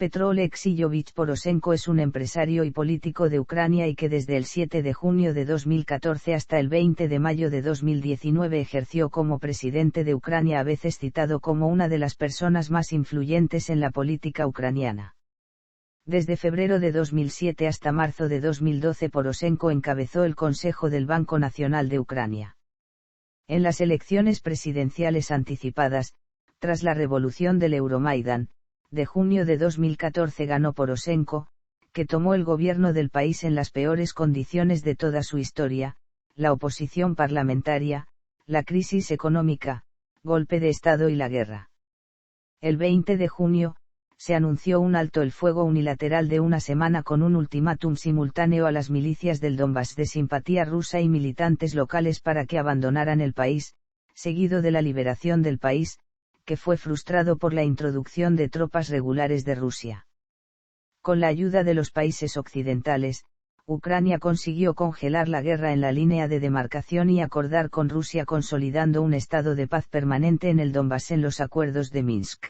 Petro Oleksiyovich Poroshenko es un empresario y político de Ucrania y que desde el 7 de junio de 2014 hasta el 20 de mayo de 2019 ejerció como presidente de Ucrania, a veces citado como una de las personas más influyentes en la política ucraniana. Desde febrero de 2007 hasta marzo de 2012 Poroshenko encabezó el Consejo del Banco Nacional de Ucrania. En las elecciones presidenciales anticipadas, tras la revolución del Euromaidán, de junio de 2014 ganó Poroshenko, que tomó el gobierno del país en las peores condiciones de toda su historia, la oposición parlamentaria, la crisis económica, golpe de Estado y la guerra. El 20 de junio, se anunció un alto el fuego unilateral de una semana con un ultimátum simultáneo a las milicias del Donbass de simpatía rusa y militantes locales para que abandonaran el país, seguido de la liberación del país, que fue frustrado por la introducción de tropas regulares de Rusia. Con la ayuda de los países occidentales, Ucrania consiguió congelar la guerra en la línea de demarcación y acordar con Rusia, consolidando un estado de paz permanente en el Donbass en los acuerdos de Minsk.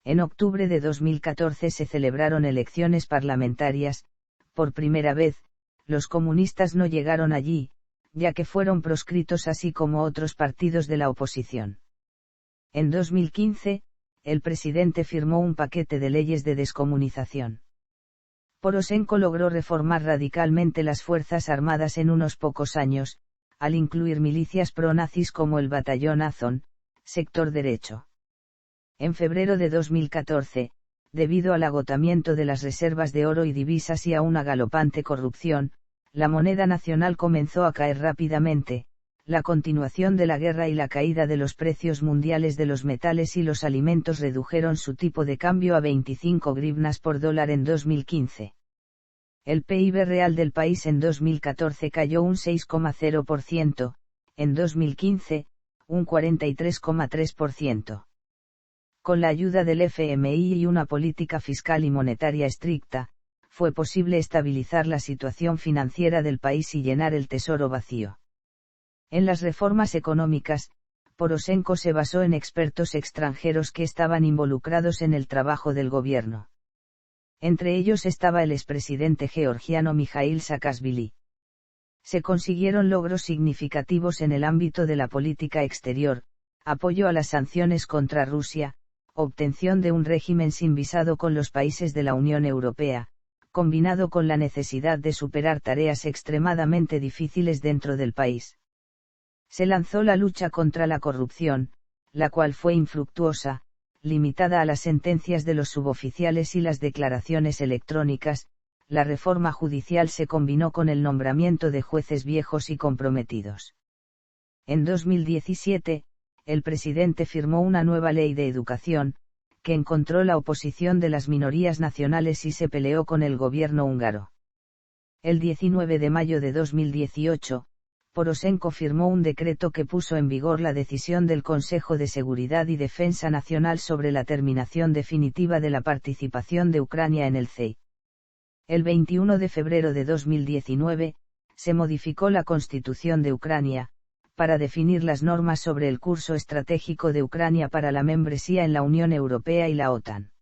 En octubre de 2014 se celebraron elecciones parlamentarias. Por primera vez, los comunistas no llegaron allí, ya que fueron proscritos así como otros partidos de la oposición. En 2015, el presidente firmó un paquete de leyes de descomunización. Poroshenko logró reformar radicalmente las Fuerzas Armadas en unos pocos años, al incluir milicias pro-nazis como el Batallón Azov, sector derecho. En febrero de 2014, debido al agotamiento de las reservas de oro y divisas y a una galopante corrupción, la moneda nacional comenzó a caer rápidamente. La continuación de la guerra y la caída de los precios mundiales de los metales y los alimentos redujeron su tipo de cambio a 25 grivnas por dólar en 2015. El PIB real del país en 2014 cayó un 6,0%, en 2015, un 43,3%. Con la ayuda del FMI y una política fiscal y monetaria estricta, fue posible estabilizar la situación financiera del país y llenar el tesoro vacío. En las reformas económicas, Poroshenko se basó en expertos extranjeros que estaban involucrados en el trabajo del gobierno. Entre ellos estaba el expresidente georgiano Mikhail Saakashvili. Se consiguieron logros significativos en el ámbito de la política exterior, apoyo a las sanciones contra Rusia, obtención de un régimen sin visado con los países de la Unión Europea, combinado con la necesidad de superar tareas extremadamente difíciles dentro del país. Se lanzó la lucha contra la corrupción, la cual fue infructuosa, limitada a las sentencias de los suboficiales y las declaraciones electrónicas. La reforma judicial se combinó con el nombramiento de jueces viejos y comprometidos. En 2017, el presidente firmó una nueva ley de educación, que encontró la oposición de las minorías nacionales y se peleó con el gobierno húngaro. El 19 de mayo de 2018, Poroshenko firmó un decreto que puso en vigor la decisión del Consejo de Seguridad y Defensa Nacional sobre la terminación definitiva de la participación de Ucrania en el CEI. El 21 de febrero de 2019, se modificó la Constitución de Ucrania, para definir las normas sobre el curso estratégico de Ucrania para la membresía en la Unión Europea y la OTAN.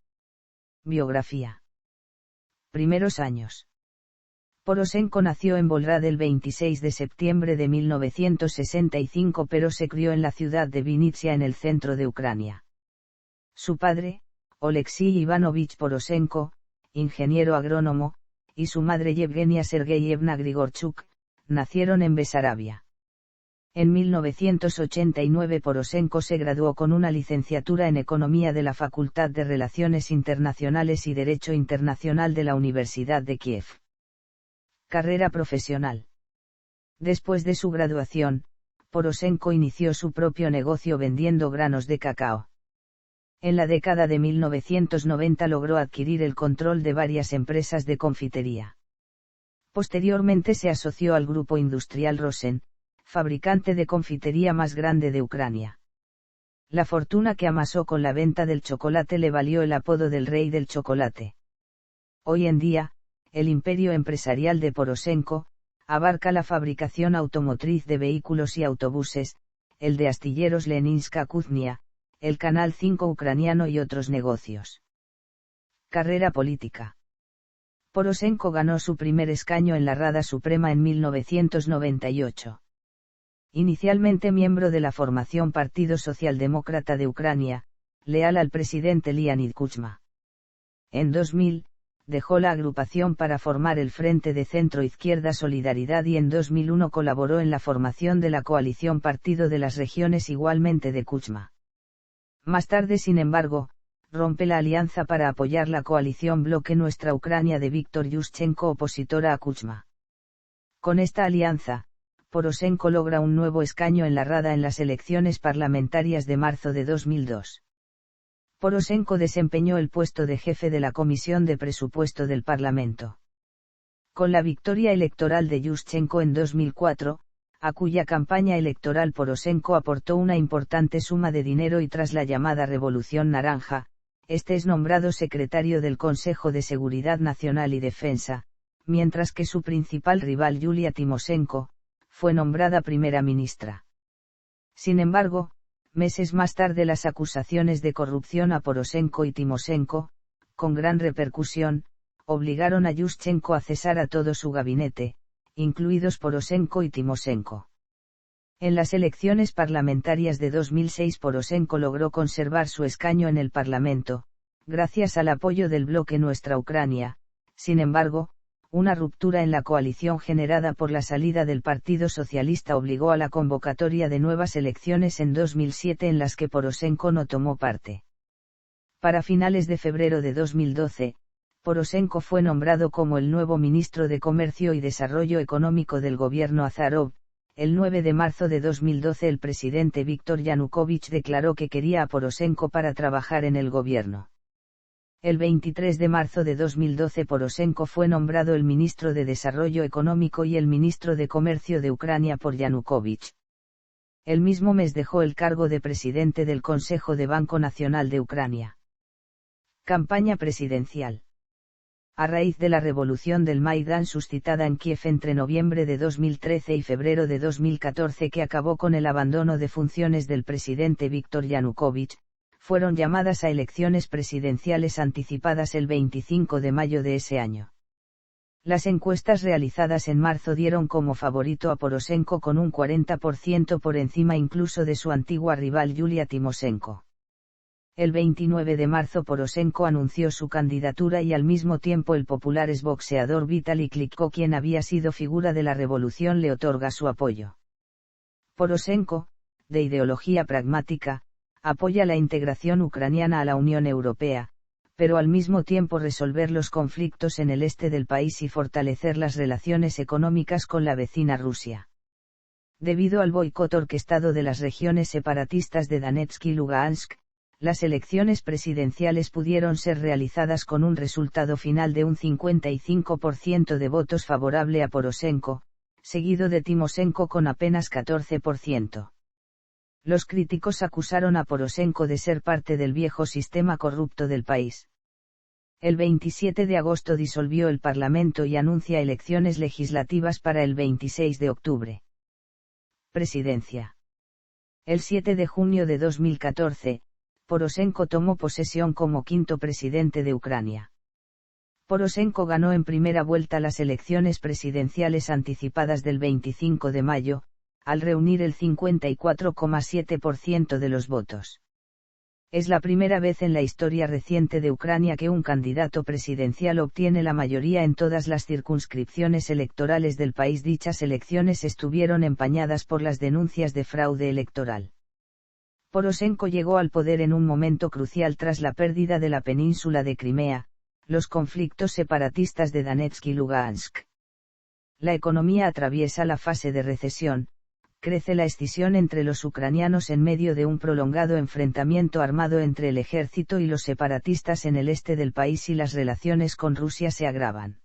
Biografía. Primeros años. Poroshenko nació en Volhrad el 26 de septiembre de 1965 pero se crió en la ciudad de Vinnytsia en el centro de Ucrania. Su padre, Oleksiy Ivanovich Poroshenko, ingeniero agrónomo, y su madre Yevgenia Sergeyevna Grigorchuk, nacieron en Besarabia. En 1989 Poroshenko se graduó con una licenciatura en Economía de la Facultad de Relaciones Internacionales y Derecho Internacional de la Universidad de Kiev. Carrera profesional. Después de su graduación, Poroshenko inició su propio negocio vendiendo granos de cacao. En la década de 1990 logró adquirir el control de varias empresas de confitería. Posteriormente se asoció al grupo industrial Rosen, fabricante de confitería más grande de Ucrania. La fortuna que amasó con la venta del chocolate le valió el apodo del rey del chocolate. Hoy en día, el imperio empresarial de Poroshenko abarca la fabricación automotriz de vehículos y autobuses, el de astilleros Leninska Kuznia, el Canal 5 ucraniano y otros negocios. Carrera política. Poroshenko ganó su primer escaño en la Rada Suprema en 1998. Inicialmente miembro de la formación Partido Socialdemócrata de Ucrania, leal al presidente Leonid Kuchma. En 2000, dejó la agrupación para formar el Frente de Centro-Izquierda Solidaridad y en 2001 colaboró en la formación de la coalición Partido de las Regiones igualmente de Kuchma. Más tarde, sin embargo, rompe la alianza para apoyar la coalición Bloque Nuestra Ucrania de Víctor Yushchenko, opositora a Kuchma. Con esta alianza, Poroshenko logra un nuevo escaño en la Rada en las elecciones parlamentarias de marzo de 2002. Poroshenko desempeñó el puesto de jefe de la Comisión de Presupuesto del Parlamento. Con la victoria electoral de Yushchenko en 2004, a cuya campaña electoral Poroshenko aportó una importante suma de dinero y tras la llamada Revolución Naranja, este es nombrado secretario del Consejo de Seguridad Nacional y Defensa, mientras que su principal rival Yulia Timoshenko, fue nombrada primera ministra. Sin embargo, meses más tarde las acusaciones de corrupción a Poroshenko y Timoshenko, con gran repercusión, obligaron a Yushchenko a cesar a todo su gabinete, incluidos Poroshenko y Timoshenko. En las elecciones parlamentarias de 2006 Poroshenko logró conservar su escaño en el Parlamento, gracias al apoyo del bloque Nuestra Ucrania. Sin embargo, una ruptura en la coalición generada por la salida del Partido Socialista obligó a la convocatoria de nuevas elecciones en 2007 en las que Poroshenko no tomó parte. Para finales de febrero de 2012, Poroshenko fue nombrado como el nuevo ministro de Comercio y Desarrollo Económico del gobierno Azarov. El 9 de marzo de 2012 el presidente Viktor Yanukovych declaró que quería a Poroshenko para trabajar en el gobierno. El 23 de marzo de 2012 Poroshenko fue nombrado el ministro de Desarrollo Económico y el ministro de Comercio de Ucrania por Yanukovych. El mismo mes dejó el cargo de presidente del Consejo de Banco Nacional de Ucrania. Campaña presidencial. A raíz de la revolución del Maidán suscitada en Kiev entre noviembre de 2013 y febrero de 2014 que acabó con el abandono de funciones del presidente Viktor Yanukovych, fueron llamadas a elecciones presidenciales anticipadas el 25 de mayo de ese año. Las encuestas realizadas en marzo dieron como favorito a Poroshenko con un 40% por encima incluso de su antigua rival Yulia Timoshenko. El 29 de marzo Poroshenko anunció su candidatura y al mismo tiempo el popular exboxeador Vitaly Klitschko, quien había sido figura de la revolución, le otorga su apoyo. Poroshenko, de ideología pragmática, apoya la integración ucraniana a la Unión Europea, pero al mismo tiempo resolver los conflictos en el este del país y fortalecer las relaciones económicas con la vecina Rusia. Debido al boicot orquestado de las regiones separatistas de Donetsk y Lugansk, las elecciones presidenciales pudieron ser realizadas con un resultado final de un 55% de votos favorable a Poroshenko, seguido de Timoshenko con apenas 14%. Los críticos acusaron a Poroshenko de ser parte del viejo sistema corrupto del país. El 27 de agosto disolvió el Parlamento y anuncia elecciones legislativas para el 26 de octubre. Presidencia. El 7 de junio de 2014, Poroshenko tomó posesión como quinto presidente de Ucrania. Poroshenko ganó en primera vuelta las elecciones presidenciales anticipadas del 25 de mayo, al reunir el 54,7% de los votos. Es la primera vez en la historia reciente de Ucrania que un candidato presidencial obtiene la mayoría en todas las circunscripciones electorales del país. Dichas elecciones estuvieron empañadas por las denuncias de fraude electoral. Poroshenko llegó al poder en un momento crucial tras la pérdida de la península de Crimea, los conflictos separatistas de Donetsk y Lugansk. La economía atraviesa la fase de recesión, crece la escisión entre los ucranianos en medio de un prolongado enfrentamiento armado entre el ejército y los separatistas en el este del país y las relaciones con Rusia se agravan.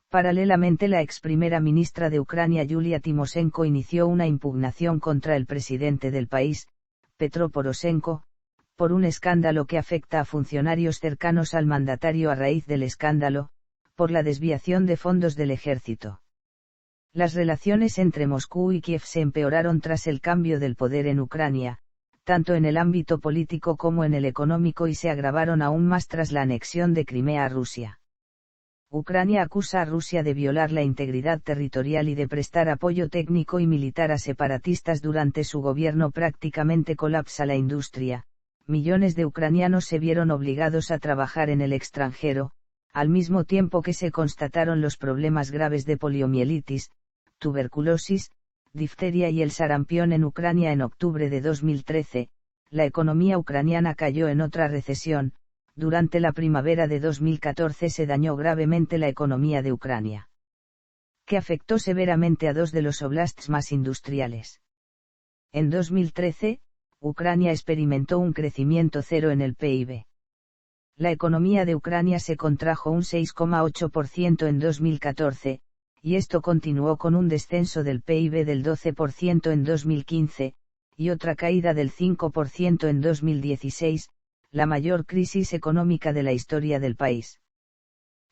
Paralelamente, la ex primera ministra de Ucrania Yulia Timoshenko inició una impugnación contra el presidente del país, Petro Poroshenko, por un escándalo que afecta a funcionarios cercanos al mandatario. A raíz del escándalo, por la desviación de fondos del ejército. Las relaciones entre Moscú y Kiev se empeoraron tras el cambio del poder en Ucrania, tanto en el ámbito político como en el económico, y se agravaron aún más tras la anexión de Crimea a Rusia. Ucrania acusa a Rusia de violar la integridad territorial y de prestar apoyo técnico y militar a separatistas. Durante su gobierno prácticamente colapsa la industria, millones de ucranianos se vieron obligados a trabajar en el extranjero, al mismo tiempo que se constataron los problemas graves de poliomielitis, tuberculosis, difteria y el sarampión en Ucrania. En octubre de 2013, la economía ucraniana cayó en otra recesión. Durante la primavera de 2014 se dañó gravemente la economía de Ucrania, que afectó severamente a dos de los oblasts más industriales. En 2013, Ucrania experimentó un crecimiento cero en el PIB. La economía de Ucrania se contrajo un 6,8% en 2014, y esto continuó con un descenso del PIB del 12% en 2015, y otra caída del 5% en 2016, la mayor crisis económica de la historia del país.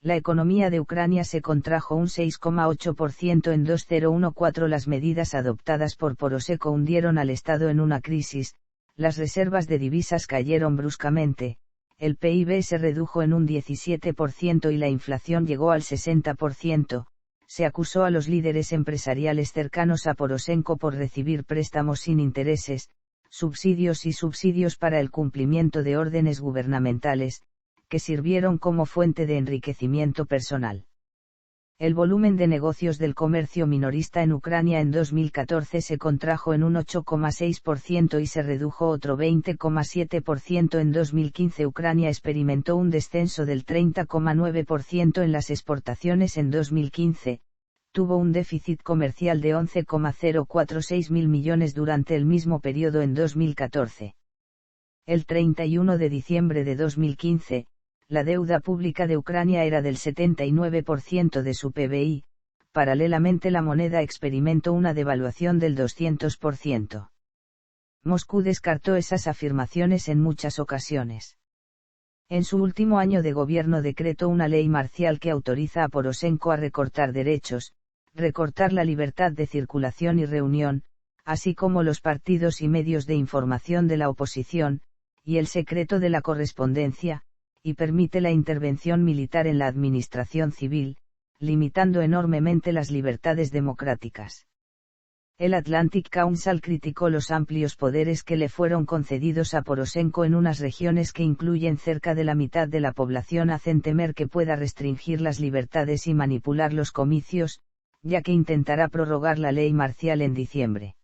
La economía de Ucrania se contrajo un 6,8% en 2014. Las medidas adoptadas por Poroshenko hundieron al Estado en una crisis, las reservas de divisas cayeron bruscamente, el PIB se redujo en un 17% y la inflación llegó al 60%. Se acusó a los líderes empresariales cercanos a Poroshenko por recibir préstamos sin intereses, subsidios para el cumplimiento de órdenes gubernamentales, que sirvieron como fuente de enriquecimiento personal. El volumen de negocios del comercio minorista en Ucrania en 2014 se contrajo en un 8,6% y se redujo otro 20,7% en 2015. Ucrania experimentó un descenso del 30,9% en las exportaciones en 2015. Tuvo un déficit comercial de 11,046 mil millones durante el mismo periodo en 2014. El 31 de diciembre de 2015, la deuda pública de Ucrania era del 79% de su PBI, paralelamente la moneda experimentó una devaluación del 200%. Moscú descartó esas afirmaciones en muchas ocasiones. En su último año de gobierno decretó una ley marcial que autoriza a Poroshenko a recortar derechos, recortar la libertad de circulación y reunión, así como los partidos y medios de información de la oposición, y el secreto de la correspondencia, y permite la intervención militar en la administración civil, limitando enormemente las libertades democráticas. El Atlantic Council criticó los amplios poderes que le fueron concedidos a Poroshenko en unas regiones que incluyen cerca de la mitad de la población. Hacen temer que pueda restringir las libertades y manipular los comicios, ya que intentará prorrogar la ley marcial en diciembre.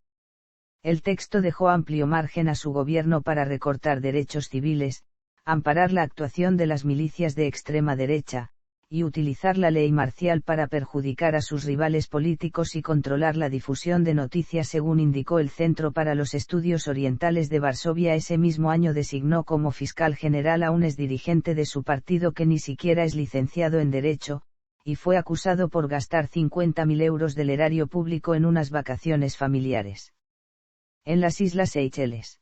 El texto dejó amplio margen a su gobierno para recortar derechos civiles, amparar la actuación de las milicias de extrema derecha, y utilizar la ley marcial para perjudicar a sus rivales políticos y controlar la difusión de noticias, según indicó el Centro para los Estudios Orientales de Varsovia. Ese mismo año designó como fiscal general a un exdirigente de su partido que ni siquiera es licenciado en Derecho, y fue acusado por gastar 50.000 euros del erario público en unas vacaciones familiares en las Islas Seychelles.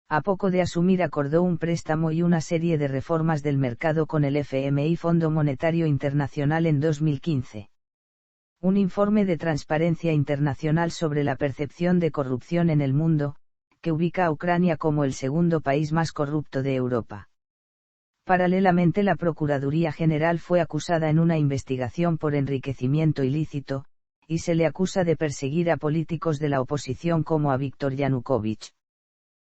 A poco de asumir acordó un préstamo y una serie de reformas del mercado con el FMI, Fondo Monetario Internacional, en 2015. Un informe de Transparencia Internacional sobre la percepción de corrupción en el mundo, que ubica a Ucrania como el segundo país más corrupto de Europa. Paralelamente, la Procuraduría General fue acusada en una investigación por enriquecimiento ilícito, y se le acusa de perseguir a políticos de la oposición como a Víktor Yanukovych.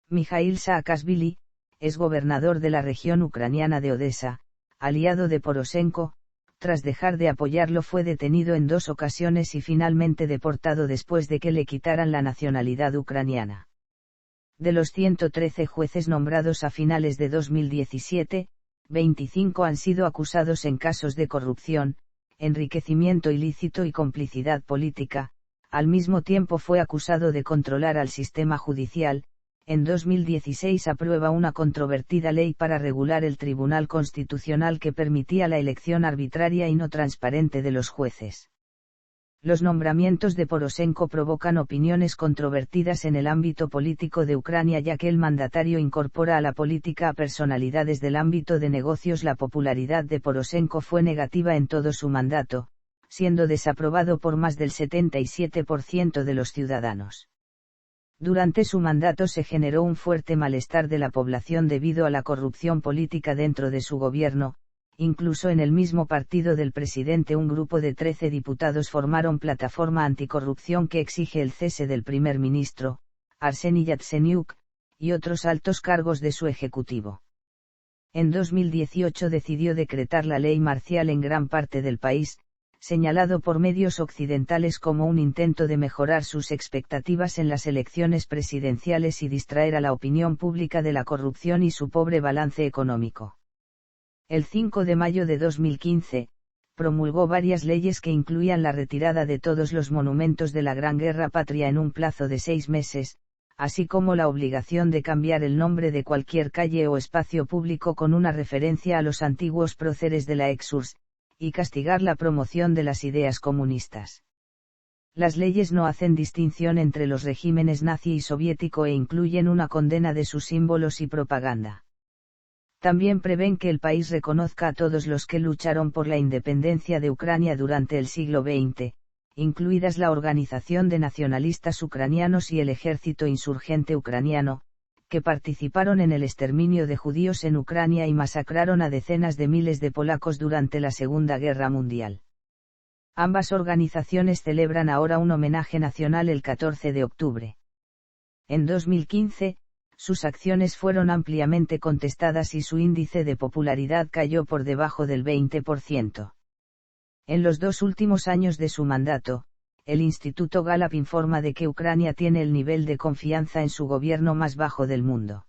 Mikhail Saakashvili, es gobernador de la región ucraniana de Odesa, aliado de Poroshenko. Tras dejar de apoyarlo fue detenido en 2 ocasiones y finalmente deportado después de que le quitaran la nacionalidad ucraniana. De los 113 jueces nombrados a finales de 2017, 25 han sido acusados en casos de corrupción, enriquecimiento ilícito y complicidad política. Al mismo tiempo fue acusado de controlar al sistema judicial. En 2016 aprueba una controvertida ley para regular el Tribunal Constitucional que permitía la elección arbitraria y no transparente de los jueces. Los nombramientos de Poroshenko provocan opiniones controvertidas en el ámbito político de Ucrania, ya que el mandatario incorpora a la política a personalidades del ámbito de negocios. La popularidad de Poroshenko fue negativa en todo su mandato, siendo desaprobado por más del 77% de los ciudadanos. Durante su mandato se generó un fuerte malestar de la población debido a la corrupción política dentro de su gobierno. Incluso en el mismo partido del presidente un grupo de 13 diputados formaron plataforma anticorrupción que exige el cese del primer ministro, Arseniy Yatsenyuk, y otros altos cargos de su ejecutivo. En 2018 decidió decretar la ley marcial en gran parte del país, señalado por medios occidentales como un intento de mejorar sus expectativas en las elecciones presidenciales y distraer a la opinión pública de la corrupción y su pobre balance económico. El 5 de mayo de 2015, promulgó varias leyes que incluían la retirada de todos los monumentos de la Gran Guerra Patria en un plazo de 6 meses, así como la obligación de cambiar el nombre de cualquier calle o espacio público con una referencia a los antiguos próceres de la ex-URSS, y castigar la promoción de las ideas comunistas. Las leyes no hacen distinción entre los regímenes nazi y soviético e incluyen una condena de sus símbolos y propaganda. También prevén que el país reconozca a todos los que lucharon por la independencia de Ucrania durante el siglo XX, incluidas la Organización de Nacionalistas Ucranianos y el Ejército Insurgente Ucraniano, que participaron en el exterminio de judíos en Ucrania y masacraron a decenas de miles de polacos durante la Segunda Guerra Mundial. Ambas organizaciones celebran ahora un homenaje nacional el 14 de octubre. En 2015, sus acciones fueron ampliamente contestadas y su índice de popularidad cayó por debajo del 20%. En los 2 últimos años de su mandato, el Instituto Gallup informa de que Ucrania tiene el nivel de confianza en su gobierno más bajo del mundo.